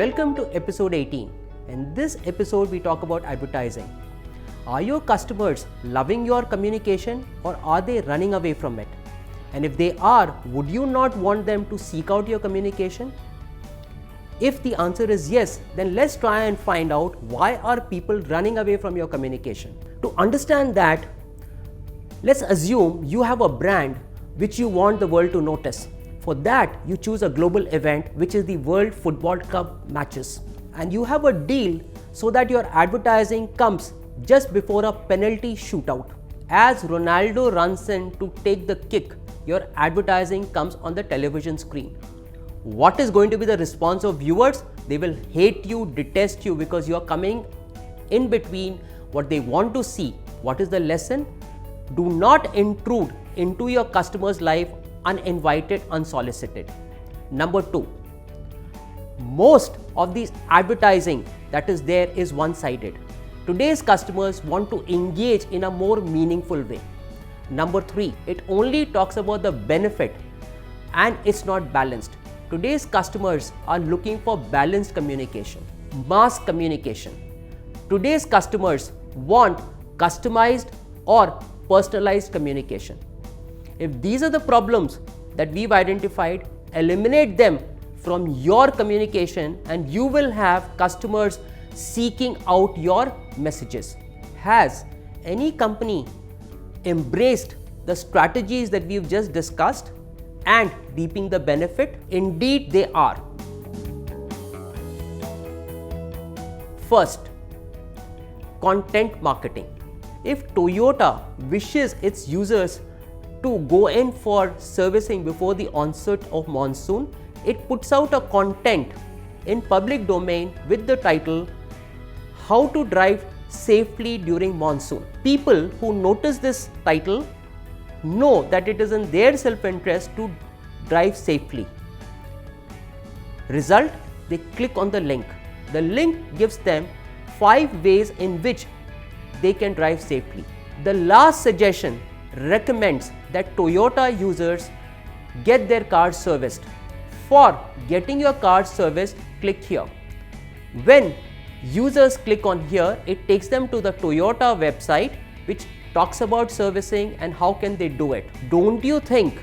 Welcome to episode 18. In this episode, we talk about advertising. Are your customers loving your communication or are they running away from it? And if they are, would you not want them to seek out your communication? If the answer is yes, then let's try and find out why are people running away from your communication. To understand that, let's assume you have a brand which you want the world to notice. For that, you choose a global event, which is the World Football Cup matches. And you have a deal so that your advertising comes just before a penalty shootout. As Ronaldo runs in to take the kick, your advertising comes on the television screen. What is going to be the response of viewers? They will hate you, detest you, because you are coming in between what they want to see. What is the lesson? Do not intrude into your customer's life uninvited, unsolicited. Number 2, most of these advertising that is there is one-sided. Today's customers want to engage in a more meaningful way. Number 3, it only talks about the benefit and it's not balanced. Today's customers are looking for balanced communication, mass communication. Today's customers want customized or personalized communication. If these are the problems that we've identified, eliminate them from your communication and you will have customers seeking out your messages. Has any company embraced the strategies that we've just discussed and reaping the benefit? Indeed, they are. First, content marketing. If Toyota wishes its users to go in for servicing before the onset of monsoon, it puts out a content in public domain with the title, How to Drive Safely During Monsoon. People who notice this title know that it is in their self-interest to drive safely. Result, they click on the link. The link gives them 5 ways in which they can drive safely. The last suggestion recommends that Toyota users get their cars serviced. For getting your car serviced, click here. When users click on here, it takes them to the Toyota website which talks about servicing and how can they do it. Don't you think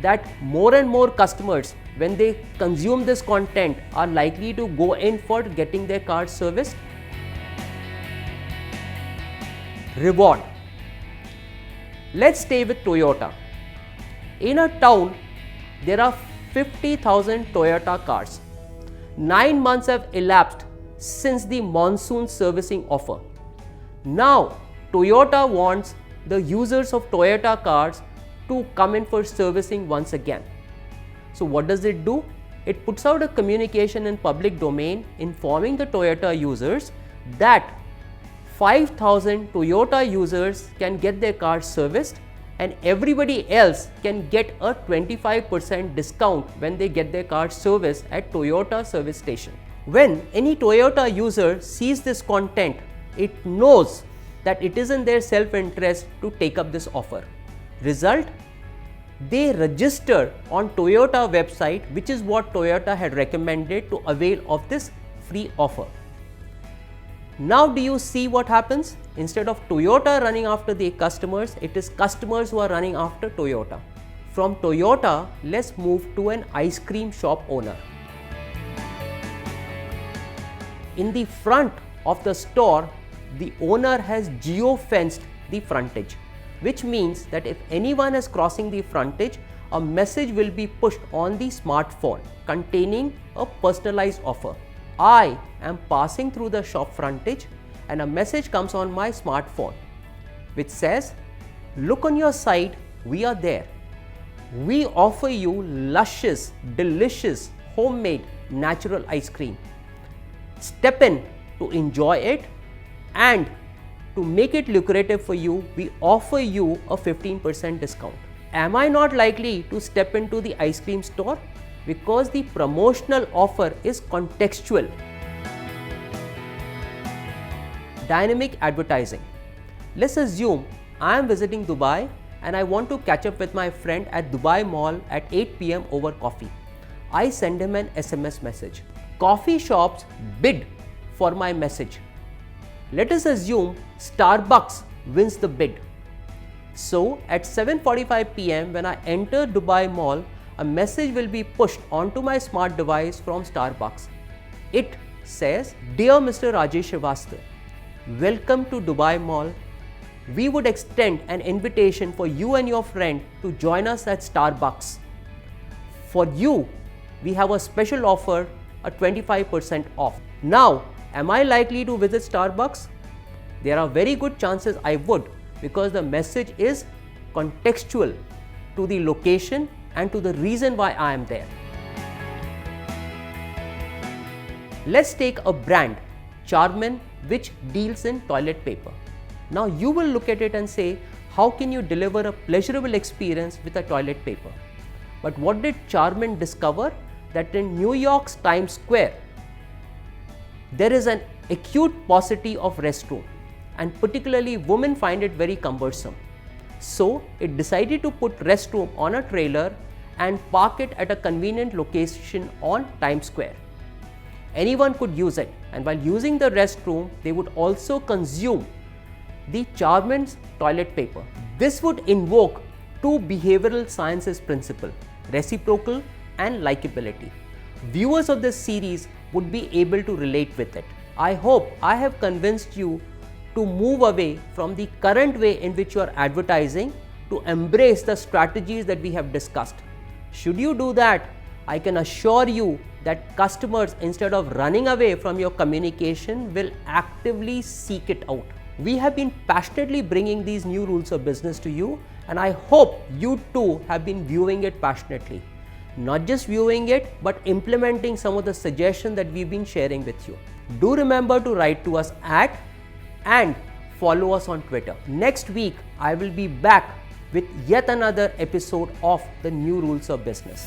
that more and more customers, when they consume this content, are likely to go in for getting their cars serviced? Reward. Let's stay with Toyota. In a town, there are 50,000 Toyota cars. 9 months have elapsed since the monsoon servicing offer. Now, Toyota wants the users of Toyota cars to come in for servicing once again. So what does it do? It puts out a communication in public domain informing the Toyota users that 5,000 Toyota users can get their cars serviced and everybody else can get a 25% discount when they get their cars serviced at Toyota service station. When any Toyota user sees this content, it knows that it is in their self-interest to take up this offer. Result, they register on Toyota website, which is what Toyota had recommended to avail of this free offer. Now do you see what happens? Instead of Toyota running after the customers, it is customers who are running after Toyota. From Toyota, let's move to an ice cream shop owner. In the front of the store, the owner has geo-fenced the frontage, which means that if anyone is crossing the frontage, a message will be pushed on the smartphone containing a personalized offer. I am passing through the shop frontage and a message comes on my smartphone which says, look on your side, we are there. We offer you luscious, delicious, homemade, natural ice cream. Step in to enjoy it, and to make it lucrative for you, we offer you a 15% discount. Am I not likely to step into the ice cream store? Because the promotional offer is contextual. Dynamic advertising. Let's assume I am visiting Dubai and I want to catch up with my friend at Dubai Mall at 8 p.m. over coffee. I send him an SMS message. coffee shops bid for my message. Let us assume Starbucks wins the bid. So at 7:45 p.m. when I enter Dubai Mall, a message will be pushed onto my smart device from Starbucks. It says, "Dear Mr. Rajesh Srivastava, welcome to Dubai Mall. We would extend an invitation for you and your friend to join us at Starbucks. For you, we have a special offer, a 25% off." Now, am I likely to visit Starbucks? There are very good chances I would, because the message is contextual to the location and to the reason why I am there. Let's take a brand, Charmin, which deals in toilet paper. Now you will look at it and say, how can you deliver a pleasurable experience with a toilet paper? But what did Charmin discover? That in New York's Times Square, there is an acute paucity of restroom, and particularly women find it very cumbersome. So it decided to put restroom on a trailer and park it at a convenient location on Times Square. Anyone could use it, and while using the restroom, they would also consume the Charmin's toilet paper. This would invoke two behavioral sciences principles, reciprocal and likability. Viewers of this series would be able to relate with it. I hope I have convinced you to move away from the current way in which you are advertising to embrace the strategies that we have discussed. Should you do that, I can assure you that customers, instead of running away from your communication, will actively seek it out. We have been passionately bringing these new rules of business to you, and I hope you too have been viewing it passionately. Not just viewing it, but implementing some of the suggestions that we've been sharing with you. Do remember to write to us at and follow us on Twitter. Next week, I will be back with yet another episode of the New Rules of Business.